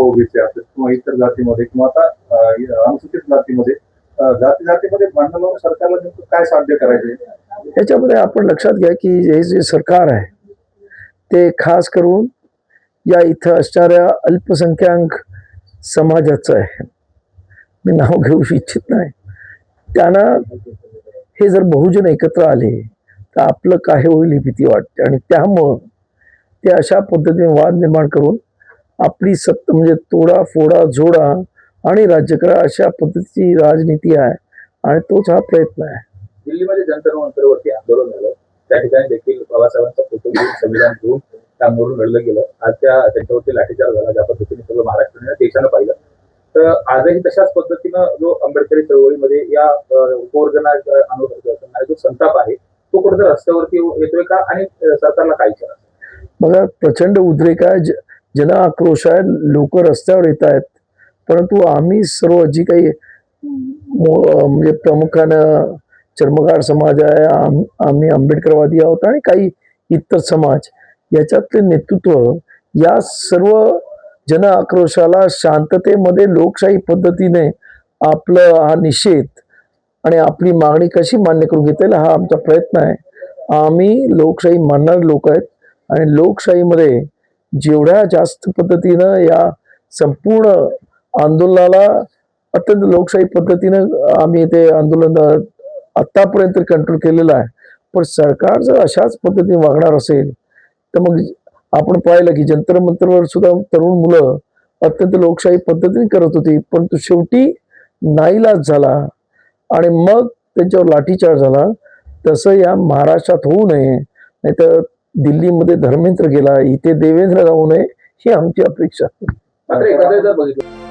OBC असेल किंवा इतर जातीमध्ये किंवा आता अनुसूचित जातीमध्ये जातीमध्ये भांडण लावून सरकारला नेमकं काय साध्य करायचे? याच्यामध्ये आपण लक्षात घ्या की हे जे सरकार आहे ते खास करून या इथं असणाऱ्या अल्पसंख्याक समाजाचं आहे. मी नाव घेऊ इच्छित नाही. त्यांना हे जर बहुजन एकत्र आले तर आपलं काय होईल ही भीती वाटते आणि त्यामुळं ते अशा पद्धतीने वाद निर्माण करून आपली सत्ता म्हणजे तोडा फोडा जोडा आणि राज्य करा अशा पद्धतीची राजनीती आहे आणि तोच हा प्रयत्न आहे. दिल्लीमध्ये जंतर मंतरवरती आंदोलन झालं, त्या ठिकाणी देखील बाबासाहेबांचा फोटो घेऊन संविधान घेऊन त्यावरून लढलं गेलं. आज त्याच्यावरती लाठीचार्ज झाला, ज्या पद्धतीने सगळं महाराष्ट्राने देशानं पाहिलं. तर आजही तशाच पद्धतीनं जो आंबेडकरी चळवळीमध्ये या उपवर्गना जो संताप आहे तो कुठेतरी रस्त्यावरती येतोय का आणि सरकारला काय इच्छा? बघा, प्रचंड उद्रेक आहे, जन आक्रोश आहे, लोक रस्त्यावर येत आहेत, परंतु आम्ही सर्व जी काही म्हणजे प्रमुखानं चर्मकार समाज आहे, आम्ही आंबेडकरवादी आहोत आणि काही इतर समाज याच्यातले नेतृत्व या सर्व जन आक्रोशाला शांततेमध्ये लोकशाही पद्धतीने आपलं हा निषेध आणि आपली मागणी कशी मान्य करून घेता येईल हा आमचा प्रयत्न आहे. आम्ही लोकशाही मानणारे लोक आहेत आणि लोकशाहीमध्ये जेवढ्या जास्त पद्धतीनं या संपूर्ण आंदोलनाला अत्यंत लोकशाही पद्धतीनं आम्ही ते आंदोलन आतापर्यंत कंट्रोल केलेलं आहे. पण सरकार जर अशाच पद्धतीने वागणार असेल तर मग आपण पाहिलं की जंतर मंतरवर सुद्धा तरुण मुलं अत्यंत लोकशाही पद्धतीने करत होती, परंतु शेवटी नाईलाज झाला आणि मग त्यांच्यावर लाठीचार्ज झाला. तसं या महाराष्ट्रात होऊ नये, नाहीतर दिल्लीमध्ये धर्मेंद्र गेला, इथे देवेंद्र जाऊ नये ही आमची अपेक्षा. मात्र एखाद्या जर बघितलं